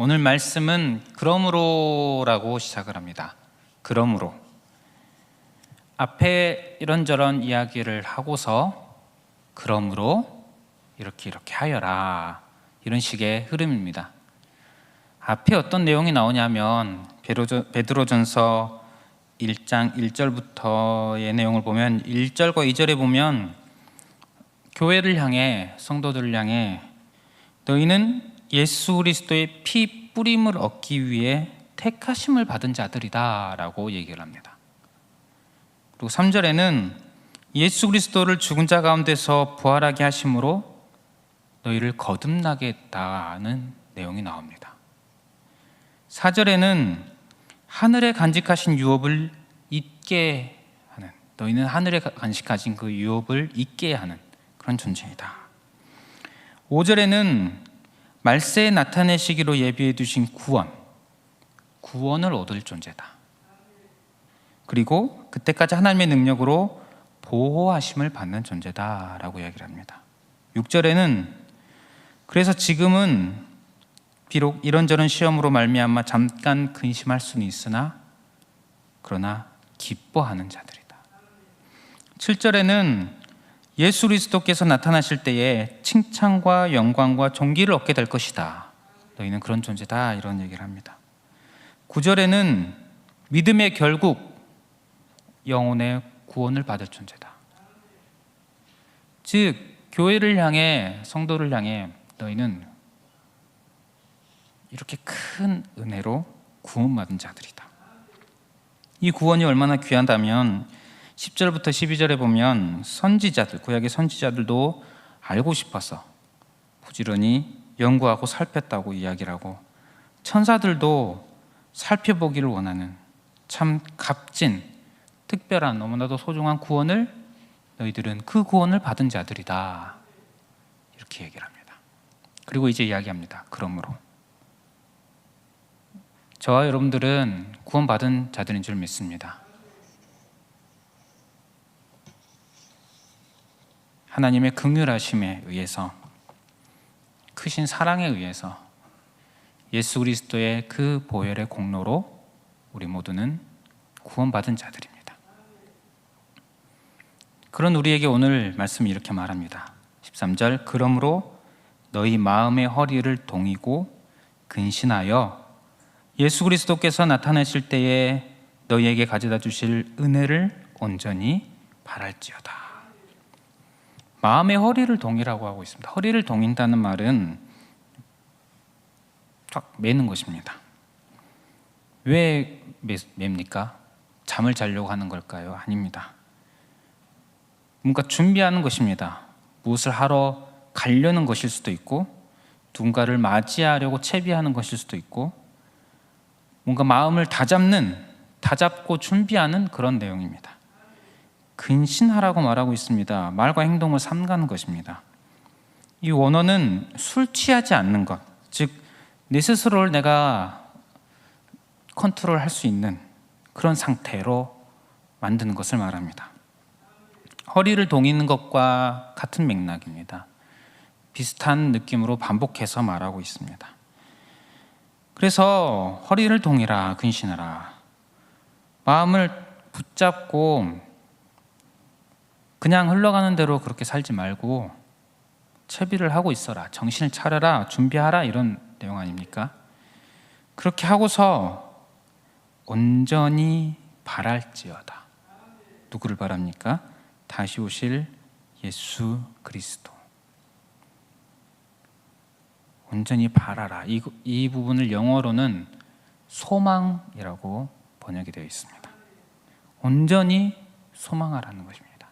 오늘 말씀은 그러므로라고 시작을 합니다. 그러므로. 앞에 이런저런 이야기를 하고서 그러므로 이렇게 하여라, 이런 식의 흐름입니다. 앞에 어떤 내용이 나오냐면 베드로전서 1장 1절부터의 내용을 보면 1절과 2절에 보면 교회를 향해, 성도들을 향해 너희는 예수 그리스도의 피 뿌림을 얻기 위해 택하심을 받은 자들이다 라고 얘기를 합니다. 그리고 3절에는 예수 그리스도를 죽은 자 가운데서 부활하게 하심으로 너희를 거듭나게 했다는 내용이 나옵니다. 4절에는 하늘에 간직하신 유업을 잊게 하는, 너희는 하늘에 간직하신 그 유업을 잊게 하는 그런 존재이다. 5절에는 말세에 나타내시기로 예비해 두신 구원을 얻을 존재다. 그리고 그때까지 하나님의 능력으로 보호하심을 받는 존재다라고 이야기를 합니다. 6절에는 그래서 지금은 비록 이런저런 시험으로 말미암아 잠깐 근심할 수는 있으나 그러나 기뻐하는 자들이다. 7절에는 예수 그리스도께서 나타나실 때에 칭찬과 영광과 존귀를 얻게 될 것이다. 너희는 그런 존재다, 이런 얘기를 합니다. 9절에는 믿음의 결국 영혼의 구원을 받을 존재다. 즉 교회를 향해, 성도를 향해 너희는 이렇게 큰 은혜로 구원받은 자들이다. 이 구원이 얼마나 귀하다면 10절부터 12절에 보면 선지자들, 구약의 선지자들도 알고 싶어서 부지런히 연구하고 살폈다고 이야기를 하고, 천사들도 살펴보기를 원하는 참 값진, 특별한, 너무나도 소중한 구원을 너희들은 그 구원을 받은 자들이다, 이렇게 얘기를 합니다. 그리고 이제 이야기합니다. 그러므로 저와 여러분들은 구원받은 자들인 줄 믿습니다. 하나님의 긍휼하심에 의해서, 크신 사랑에 의해서, 예수 그리스도의 그 보혈의 공로로 우리 모두는 구원받은 자들입니다. 그런 우리에게 오늘 말씀이 이렇게 말합니다. 13절, 그러므로 너희 마음의 허리를 동이고 근신하여 예수 그리스도께서 나타나실 때에 너희에게 가져다 주실 은혜를 온전히 바랄지어다. 마음의 허리를 동이라고 하고 있습니다. 허리를 동인다는 말은 쫙 매는 것입니다. 왜 맵니까? 잠을 자려고 하는 걸까요? 아닙니다. 뭔가 준비하는 것입니다. 무엇을 하러 가려는 것일 수도 있고, 누군가를 맞이하려고 채비하는 것일 수도 있고, 뭔가 마음을 다잡고 준비하는 그런 내용입니다. 근신하라고 말하고 있습니다. 말과 행동을 삼가는 것입니다. 이 원어는 술 취하지 않는 것, 즉 내 스스로를 내가 컨트롤할 수 있는 그런 상태로 만드는 것을 말합니다. 허리를 동이는 것과 같은 맥락입니다. 비슷한 느낌으로 반복해서 말하고 있습니다. 그래서 허리를 동이라, 근신하라. 마음을 붙잡고 그냥 흘러가는 대로 그렇게 살지 말고 채비를 하고 있어라, 정신을 차려라, 준비하라, 이런 내용 아닙니까? 그렇게 하고서 온전히 바랄지어다. 누구를 바랍니까? 다시 오실 예수 그리스도. 온전히 바라라. 이 부분을 영어로는 소망이라고 번역이 되어 있습니다. 온전히 소망하라는 것입니다.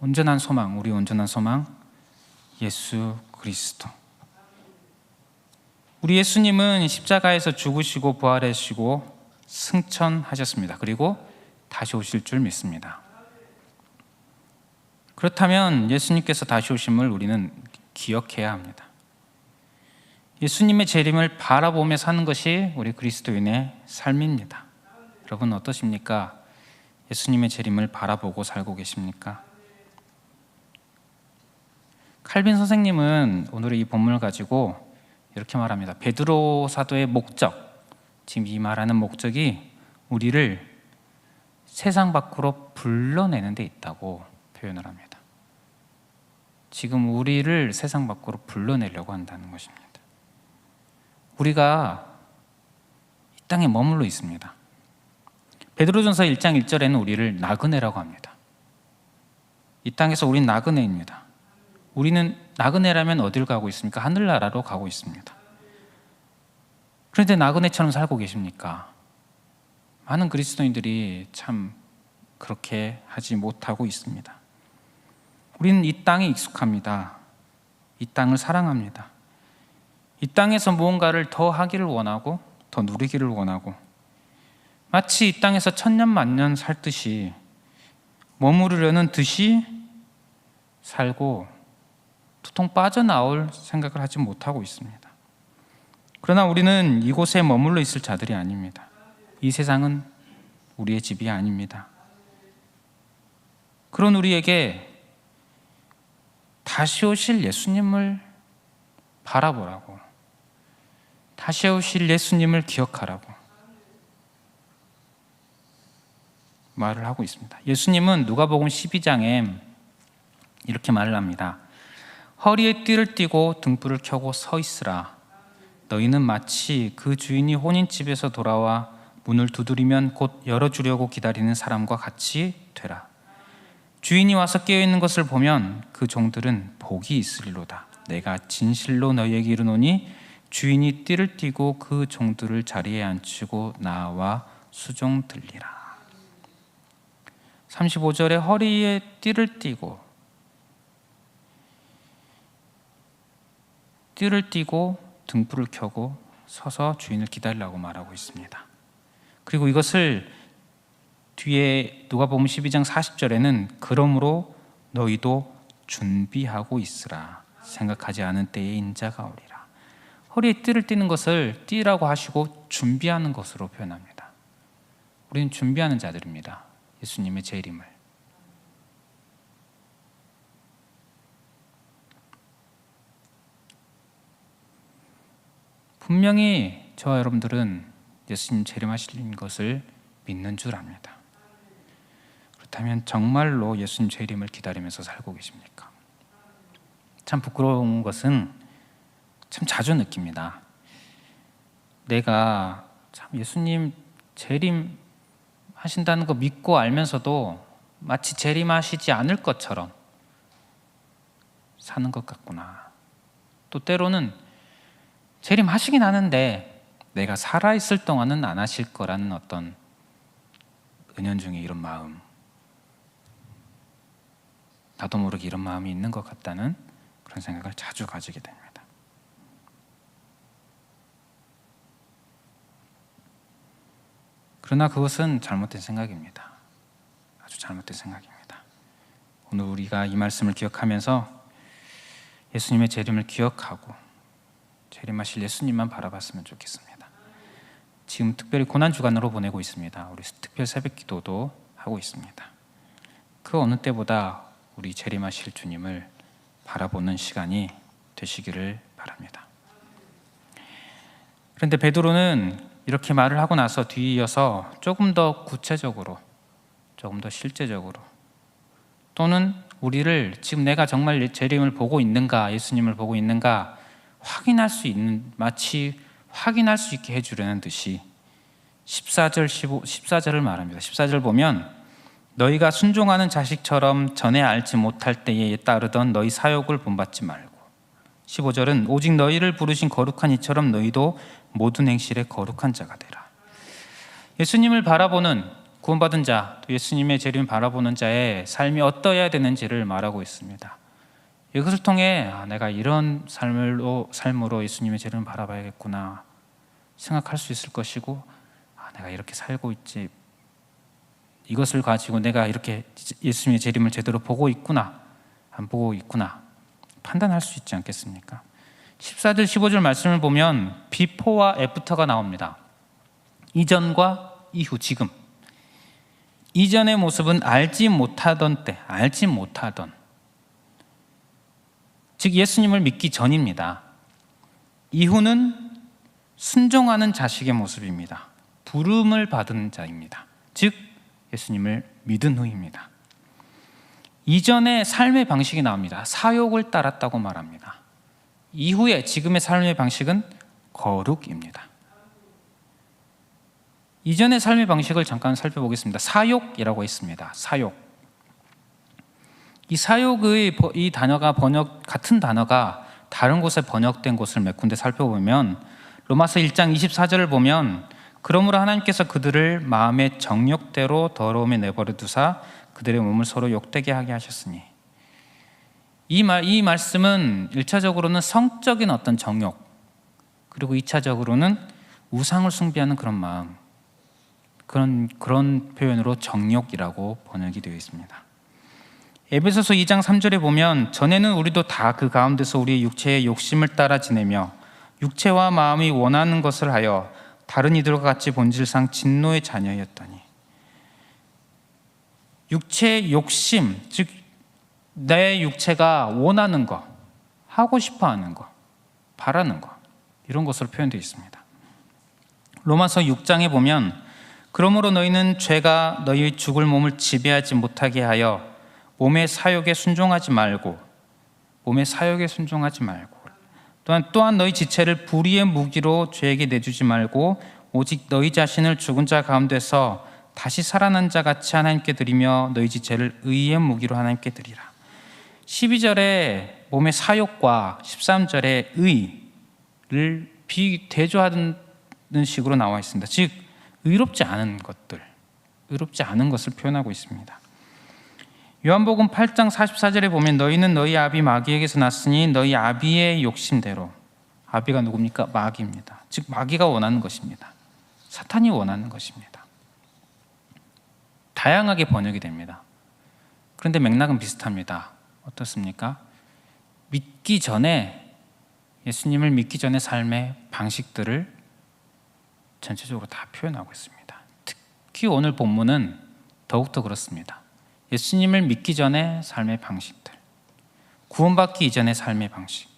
온전한 소망, 우리 온전한 소망, 예수 그리스도. 우리 예수님은 십자가에서 죽으시고 부활하시고 승천하셨습니다. 그리고 다시 오실 줄 믿습니다. 그렇다면 예수님께서 다시 오심을 우리는 기억해야 합니다. 예수님의 재림을 바라보며 사는 것이 우리 그리스도인의 삶입니다. 여러분 어떠십니까? 예수님의 재림을 바라보고 살고 계십니까? 칼빈 선생님은 오늘의 이 본문을 가지고 이렇게 말합니다. 베드로 사도의 목적, 지금 이 말하는 목적이 우리를 세상 밖으로 불러내는 데 있다고 표현을 합니다. 지금 우리를 세상 밖으로 불러내려고 한다는 것입니다. 우리가 이 땅에 머물러 있습니다. 베드로전서 1장 1절에는 우리를 나그네라고 합니다. 이 땅에서 우린 나그네입니다. 우리는 나그네라면 어딜 가고 있습니까? 하늘나라로 가고 있습니다. 그런데 나그네처럼 살고 계십니까? 많은 그리스도인들이 참 그렇게 하지 못하고 있습니다. 우리는 이 땅에 익숙합니다. 이 땅을 사랑합니다. 이 땅에서 무언가를 더 하기를 원하고 더 누리기를 원하고 마치 이 땅에서 천년 만년 살듯이 머무르려는 듯이 살고 도통 빠져나올 생각을 하지 못하고 있습니다. 그러나 우리는 이곳에 머물러 있을 자들이 아닙니다. 이 세상은 우리의 집이 아닙니다. 그런 우리에게 다시 오실 예수님을 바라보라고, 다시 오실 예수님을 기억하라고 말을 하고 있습니다. 예수님은 누가복음 12장에 이렇게 말을 합니다. 허리에 띠를 띠고 등불을 켜고 서 있으라. 너희는 마치 그 주인이 혼인집에서 돌아와 문을 두드리면 곧 열어주려고 기다리는 사람과 같이 되라. 주인이 와서 깨어있는 것을 보면 그 종들은 복이 있으리로다. 내가 진실로 너희에게 이르노니 주인이 띠를 띠고 그 종들을 자리에 앉히고 나와 수종 들리라. 35절에 허리에 띠를 띠고 등불을 켜고 서서 주인을 기다리라고 말하고 있습니다. 그리고 이것을 뒤에 누가복음 12장 40절에는 그러므로 너희도 준비하고 있으라. 생각하지 않은 때에 인자가 오리라. 허리에 띠를 띠는 것을 띠라고 하시고 준비하는 것으로 표현합니다. 우리는 준비하는 자들입니다. 예수님의 재림을. 분명히 저와 여러분들은 예수님 재림하실 것을 믿는 줄 압니다. 그렇다면 정말로 예수님 재림을 기다리면서 살고 계십니까? 참 부끄러운 것은 참 자주 느낍니다. 내가 참 예수님 재림 하신다는 거 믿고 알면서도 마치 재림하시지 않을 것처럼 사는 것 같구나. 또 때로는 재림하시긴 하는데 내가 살아있을 동안은 안 하실 거라는 어떤 은연중에 이런 마음, 나도 모르게 이런 마음이 있는 것 같다는 그런 생각을 자주 가지게 됩니다. 그러나 그것은 잘못된 생각입니다. 아주 잘못된 생각입니다. 오늘 우리가 이 말씀을 기억하면서 예수님의 재림을 기억하고 재림하실 예수님만 바라봤으면 좋겠습니다. 지금 특별히 고난주간으로 보내고 있습니다. 우리 특별 새벽기도도 하고 있습니다. 그 어느 때보다 우리 재림하실 주님을 바라보는 시간이 되시기를 바랍니다. 그런데 베드로는 이렇게 말을 하고 나서 뒤이어서 조금 더 구체적으로, 조금 더 실제적으로, 또는 우리를 지금 내가 정말 재림을 보고 있는가, 예수님을 보고 있는가 확인할 수 있는, 마치 확인할 수 있게 해주려는 듯이 14절을 말합니다. 14절 보면 너희가 순종하는 자식처럼 전에 알지 못할 때에 따르던 너희 사욕을 본받지 말고, 15절은 오직 너희를 부르신 거룩한 이처럼 너희도 모든 행실에 거룩한 자가 되라. 예수님을 바라보는 구원받은 자, 또 예수님의 재림을 바라보는 자의 삶이 어떠해야 되는지를 말하고 있습니다. 이것을 통해 내가 이런 삶으로 예수님의 재림을 바라봐야겠구나 생각할 수 있을 것이고, 내가 이렇게 살고 있지, 이것을 가지고 내가 이렇게 예수님의 재림을 제대로 보고 있구나 안 보고 있구나 판단할 수 있지 않겠습니까? 14절 15절 말씀을 보면 비포와 애프터가 나옵니다. 이전과 이후, 지금. 이전의 모습은 알지 못하던 때, 즉 예수님을 믿기 전입니다. 이후는 순종하는 자식의 모습입니다. 부름을 받은 자입니다. 즉 예수님을 믿은 후입니다. 이전의 삶의 방식이 나옵니다. 사욕을 따랐다고 말합니다. 이후에 지금의 삶의 방식은 거룩입니다. 이전의 삶의 방식을 잠깐 살펴보겠습니다. 사욕이라고 있습니다. 사욕. 이 사욕의 이 단어가 같은 단어가 다른 곳에 번역된 곳을 몇 군데 살펴보면 로마서 1장 24절을 보면 그러므로 하나님께서 그들을 마음의 정욕대로 더러움에 내버려 두사 그들의 몸을 서로 욕되게 하게 하셨으니, 이 말씀은 1차적으로는 성적인 어떤 정욕, 그리고 2차적으로는 우상을 숭배하는 그런 마음, 그런 표현으로 정욕이라고 번역이 되어 있습니다. 에베소서 2장 3절에 보면 전에는 우리도 다 그 가운데서 우리의 육체의 욕심을 따라 지내며 육체와 마음이 원하는 것을 하여 다른 이들과 같이 본질상 진노의 자녀였더니, 육체의 욕심, 즉 내 육체가 원하는 것, 하고 싶어하는 것, 바라는 것, 이런 것으로 표현되어 있습니다. 로마서 6장에 보면 그러므로 너희는 죄가 너희의 죽을 몸을 지배하지 못하게 하여 몸의 사욕에 순종하지 말고 또한 너희 지체를 불의의 무기로 죄에게 내주지 말고 오직 너희 자신을 죽은 자 가운데서 다시 살아난 자 같이 하나님께 드리며 너희 지체를 의의 무기로 하나님께 드리라. 12절에 몸의 사욕과 13절에 의를 대조하는 식으로 나와 있습니다. 즉 의롭지 않은 것을 표현하고 있습니다. 요한복음 8장 44절에 보면 너희는 너희 아비 마귀에게서 났으니 너희 아비의 욕심대로, 아비가 누굽니까? 마귀입니다. 즉 마귀가 원하는 것입니다. 사탄이 원하는 것입니다. 다양하게 번역이 됩니다. 그런데 맥락은 비슷합니다. 어떻습니까? 예수님을 믿기 전의 삶의 방식들을 전체적으로 다 표현하고 있습니다. 특히 오늘 본문은 더욱더 그렇습니다. 예수님을 믿기 전의 삶의 방식들, 구원받기 이전의 삶의 방식.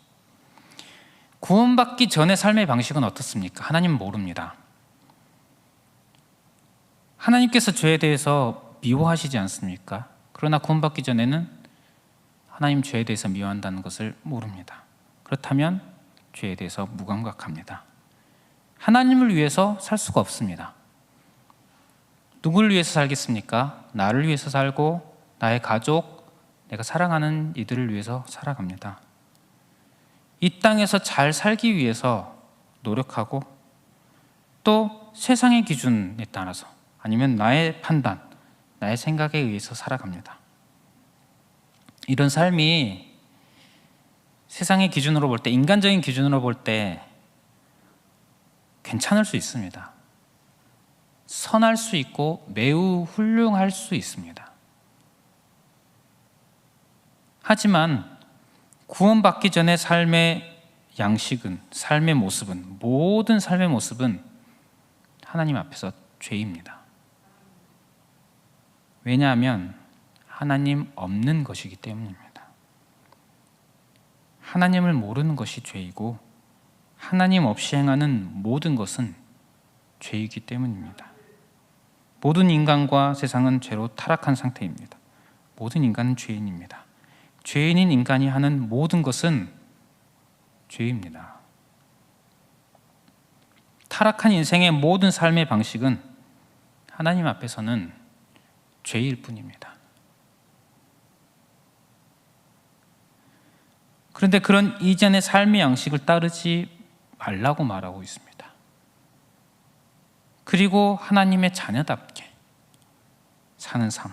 구원받기 전의 삶의 방식은 어떻습니까? 하나님은 모릅니다. 하나님께서 죄에 대해서 미워하시지 않습니까? 그러나 구원받기 전에는 하나님 죄에 대해서 미워한다는 것을 모릅니다. 그렇다면 죄에 대해서 무감각합니다. 하나님을 위해서 살 수가 없습니다. 누구를 위해서 살겠습니까? 나를 위해서 살고 나의 가족, 내가 사랑하는 이들을 위해서 살아갑니다. 이 땅에서 잘 살기 위해서 노력하고 또 세상의 기준에 따라서 아니면 나의 판단, 나의 생각에 의해서 살아갑니다. 이런 삶이 세상의 기준으로 볼 때, 인간적인 기준으로 볼 때 괜찮을 수 있습니다. 선할 수 있고 매우 훌륭할 수 있습니다. 하지만 구원받기 전의 삶의 양식은, 삶의 모습은, 모든 삶의 모습은 하나님 앞에서 죄입니다. 왜냐하면 하나님 없는 것이기 때문입니다. 하나님을 모르는 것이 죄이고 하나님 없이 행하는 모든 것은 죄이기 때문입니다. 모든 인간과 세상은 죄로 타락한 상태입니다. 모든 인간은 죄인입니다. 죄인인 인간이 하는 모든 것은 죄입니다. 타락한 인생의 모든 삶의 방식은 하나님 앞에서는 죄일 뿐입니다. 그런데 그런 이전의 삶의 양식을 따르지 말라고 말하고 있습니다. 그리고 하나님의 자녀답게 사는 삶,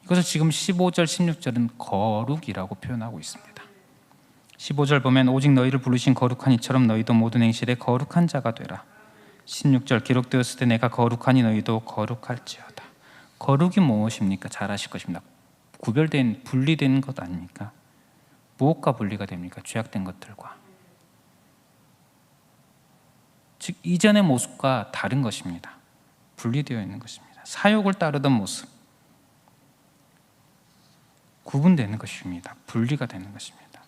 이것을 지금 15절, 16절은 거룩이라고 표현하고 있습니다. 15절 보면 오직 너희를 부르신 거룩한 이처럼 너희도 모든 행실에 거룩한 자가 되라. 16절 기록되었을 때 내가 거룩하니 너희도 거룩할지어다. 거룩이 무엇입니까? 잘 아실 것입니다. 구별된, 분리된 것 아닙니까? 무엇과 분리가 됩니까? 죄악된 것들과. 즉 이전의 모습과 다른 것입니다. 분리되어 있는 것입니다. 사욕을 따르던 모습, 구분되는 것입니다. 분리가 되는 것입니다.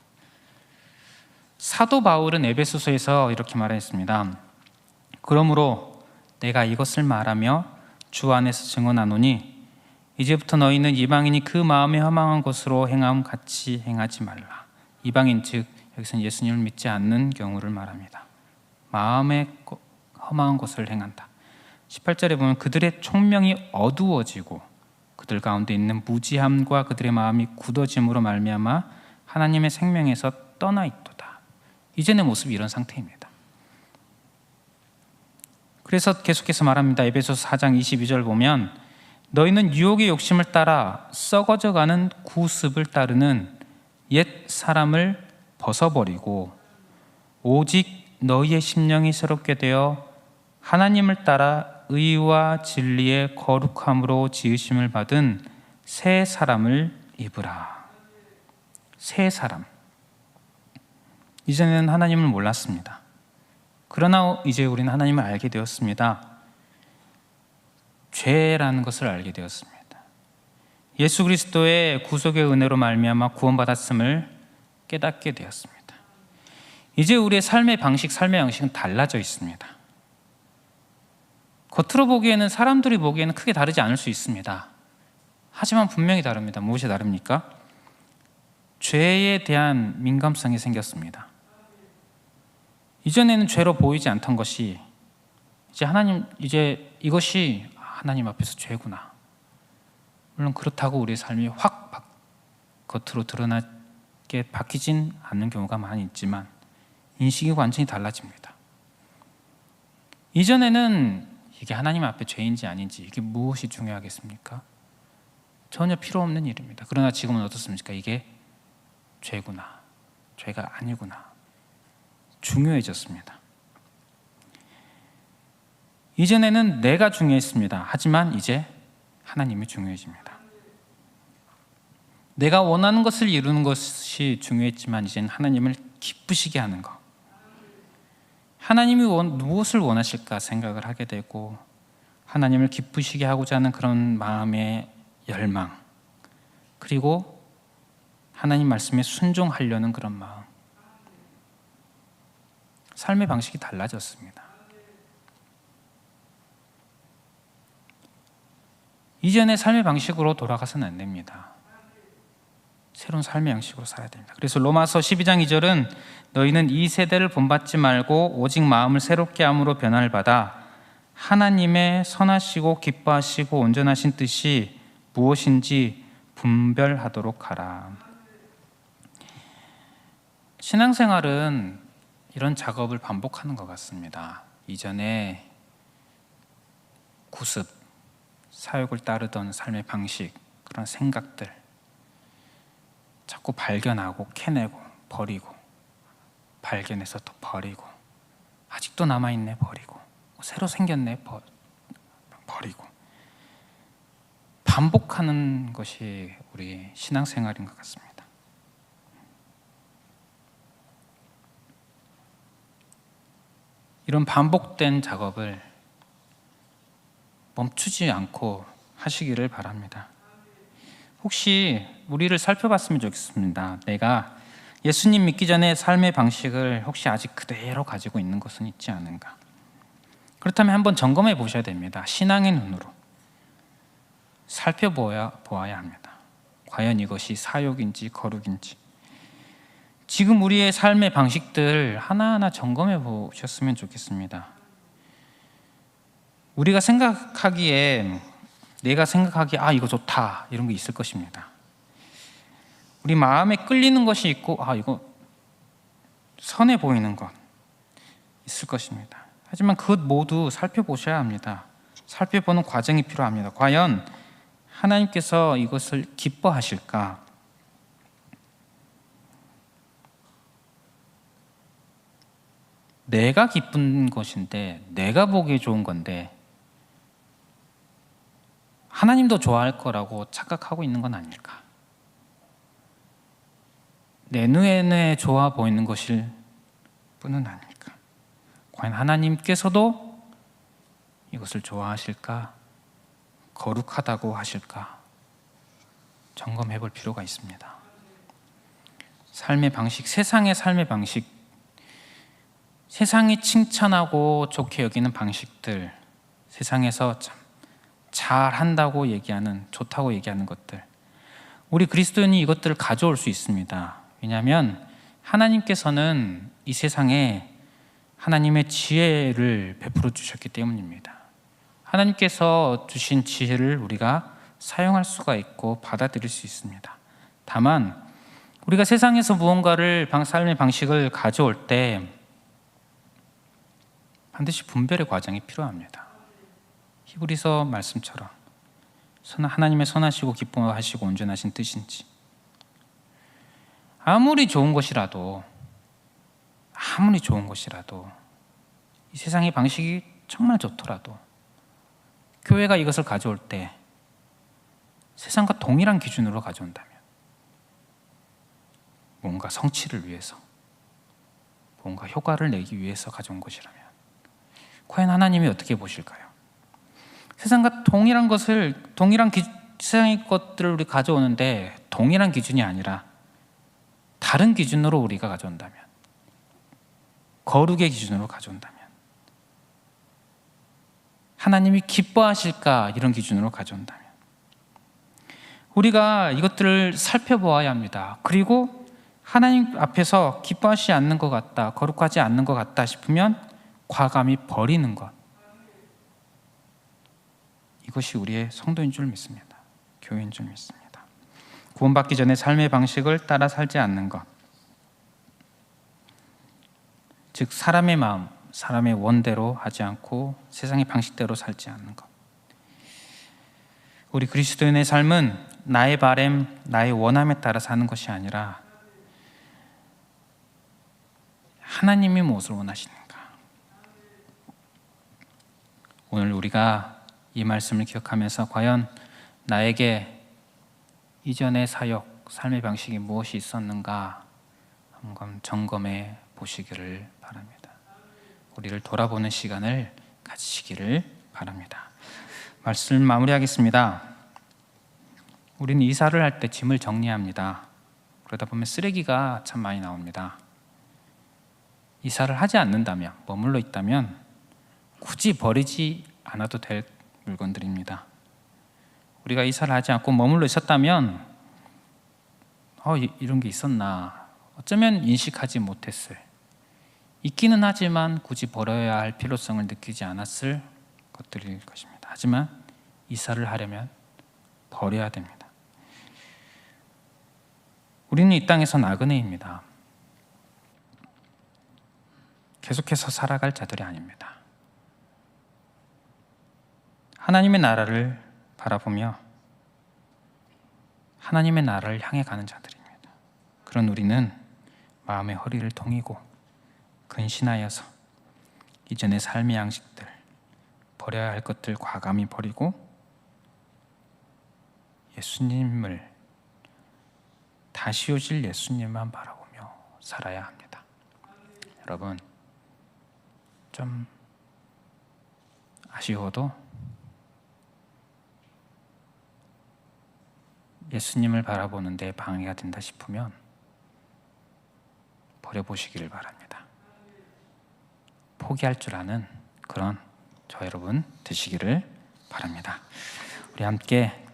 사도 바울은 에베소서에서 이렇게 말했습니다. 그러므로 내가 이것을 말하며 주 안에서 증언하노니 이제부터 너희는 이방인이 그 마음에 허망한 것으로 행함 같이 행하지 말라. 이방인 즉 여기서는 예수님을 믿지 않는 경우를 말합니다. 마음에 허망한 것을 행한다. 18절에 보면 그들의 총명이 어두워지고 그들 가운데 있는 무지함과 그들의 마음이 굳어짐으로 말미암아 하나님의 생명에서 떠나 있도다. 이전의 모습이 이런 상태입니다. 그래서 계속해서 말합니다. 에베소서 4장 22절 보면 너희는 유혹의 욕심을 따라 썩어져가는 구습을 따르는 옛 사람을 벗어버리고 오직 너희의 심령이 새롭게 되어 하나님을 따라 의와 진리의 거룩함으로 지으심을 받은 새 사람을 입으라. 새 사람. 이전에는 하나님을 몰랐습니다. 그러나 이제 우리는 하나님을 알게 되었습니다. 죄라는 것을 알게 되었습니다. 예수 그리스도의 구속의 은혜로 말미암아 구원받았음을 깨닫게 되었습니다. 이제 우리의 삶의 양식은 달라져 있습니다. 겉으로 보기에는 사람들이 보기에는 크게 다르지 않을 수 있습니다. 하지만 분명히 다릅니다. 무엇이 다릅니까? 죄에 대한 민감성이 생겼습니다. 이전에는 죄로 보이지 않던 것이 이제 이것이 하나님 앞에서 죄구나. 물론 그렇다고 우리의 삶이 확 겉으로 드러나게 바뀌진 않는 경우가 많이 있지만 인식이 완전히 달라집니다. 이전에는 이게 하나님 앞에 죄인지 아닌지 이게 무엇이 중요하겠습니까? 전혀 필요 없는 일입니다. 그러나 지금은 어떻습니까? 이게 죄구나, 죄가 아니구나 중요해졌습니다. 이전에는 내가 중요했습니다. 하지만 이제 하나님이 중요해집니다. 내가 원하는 것을 이루는 것이 중요했지만 이제는 하나님을 기쁘시게 하는 것, 하나님이 무엇을 원하실까 생각을 하게 되고 하나님을 기쁘시게 하고자 하는 그런 마음의 열망, 그리고 하나님 말씀에 순종하려는 그런 마음, 삶의 방식이 달라졌습니다. 이전의 삶의 방식으로 돌아가서는 안 됩니다. 새로운 삶의 양식으로 살아야 됩니다. 그래서 로마서 12장 2절은 너희는 이 세대를 본받지 말고 오직 마음을 새롭게 함으로 변화를 받아 하나님의 선하시고 기뻐하시고 온전하신 뜻이 무엇인지 분별하도록 하라. 신앙생활은 이런 작업을 반복하는 것 같습니다. 이전에 구습, 사욕을 따르던 삶의 방식, 그런 생각들 자꾸 발견하고 캐내고 버리고, 발견해서 또 버리고, 아직도 남아있네 버리고, 새로 생겼네 버리고, 반복하는 것이 우리 신앙생활인 것 같습니다. 이런 반복된 작업을 멈추지 않고 하시기를 바랍니다. 혹시 우리를 살펴봤으면 좋겠습니다. 내가 예수님 믿기 전에 삶의 방식을 혹시 아직 그대로 가지고 있는 것은 있지 않은가? 그렇다면 한번 점검해 보셔야 됩니다. 신앙의 눈으로 살펴보아야 합니다. 과연 이것이 사욕인지 거룩인지. 지금 우리의 삶의 방식들 하나하나 점검해 보셨으면 좋겠습니다. 내가 생각하기에 이거 좋다 이런 게 있을 것입니다. 우리 마음에 끌리는 것이 있고 이거 선해 보이는 것 있을 것입니다. 하지만 그것 모두 살펴보셔야 합니다. 살펴보는 과정이 필요합니다. 과연 하나님께서 이것을 기뻐하실까? 내가 기쁜 것인데, 내가 보기에 좋은 건데 하나님도 좋아할 거라고 착각하고 있는 건 아닐까? 내 눈에 좋아 보이는 것일 뿐은 아닐까? 과연 하나님께서도 이것을 좋아하실까? 거룩하다고 하실까? 점검해 볼 필요가 있습니다. 삶의 방식, 세상의 삶의 방식 세상이 칭찬하고 좋게 여기는 방식들, 세상에서 참 잘한다고 얘기하는, 좋다고 얘기하는 것들, 우리 그리스도인이 이것들을 가져올 수 있습니다. 왜냐하면 하나님께서는 이 세상에 하나님의 지혜를 베풀어 주셨기 때문입니다. 하나님께서 주신 지혜를 우리가 사용할 수가 있고 받아들일 수 있습니다. 다만 우리가 세상에서 무언가를 삶의 방식을 가져올 때 반드시 분별의 과정이 필요합니다. 히브리서 말씀처럼 하나님의 선하시고 기뻐하시고 온전하신 뜻인지, 아무리 좋은 것이라도 이 세상의 방식이 정말 좋더라도 교회가 이것을 가져올 때 세상과 동일한 기준으로 가져온다면, 뭔가 성취를 위해서, 뭔가 효과를 내기 위해서 가져온 것이라면 과연 하나님이 어떻게 보실까요? 세상과 동일한 것을, 세상의 것들을 우리 가져오는데 동일한 기준이 아니라 다른 기준으로 우리가 가져온다면, 거룩의 기준으로 가져온다면 하나님이 기뻐하실까, 이런 기준으로 가져온다면 우리가 이것들을 살펴보아야 합니다. 그리고 하나님 앞에서 기뻐하시지 않는 것 같다, 거룩하지 않는 것 같다 싶으면 과감히 버리는 것, 이것이 우리의 성도인 줄 믿습니다. 교회인 줄 믿습니다. 구원받기 전에 삶의 방식을 따라 살지 않는 것, 즉 사람의 마음, 사람의 원대로 하지 않고 세상의 방식대로 살지 않는 것. 우리 그리스도인의 삶은 나의 바램, 나의 원함에 따라 사는 것이 아니라 하나님이 무엇을 원하시는가. 오늘 우리가 이 말씀을 기억하면서 과연 나에게 이전의 사역, 삶의 방식이 무엇이 있었는가 한번 점검해 보시기를 바랍니다. 우리를 돌아보는 시간을 가지시기를 바랍니다. 말씀 마무리하겠습니다. 우리는 이사를 할 때 짐을 정리합니다. 그러다 보면 쓰레기가 참 많이 나옵니다. 이사를 하지 않는다면, 머물러 있다면 굳이 버리지 않아도 될 물건들입니다. 우리가 이사를 하지 않고 머물러 있었다면 이런 게 있었나, 어쩌면 인식하지 못했을, 있기는 하지만 굳이 버려야 할 필요성을 느끼지 않았을 것들일 것입니다. 하지만 이사를 하려면 버려야 됩니다. 우리는 이 땅에서 나그네입니다. 계속해서 살아갈 자들이 아닙니다. 하나님의 나라를 바라보며 하나님의 나라를 향해 가는 자들입니다. 그런 우리는 마음의 허리를 동이고 근신하여서 이전의 삶의 양식들, 버려야 할 것들 과감히 버리고 예수님을, 다시 오실 예수님만 바라보며 살아야 합니다. 여러분, 좀 아쉬워도 예수님을 바라보는 데 방해가 된다 싶으면 버려보시기를 바랍니다. 포기할 줄 아는 그런 저 여러분 되시기를 바랍니다. 우리 함께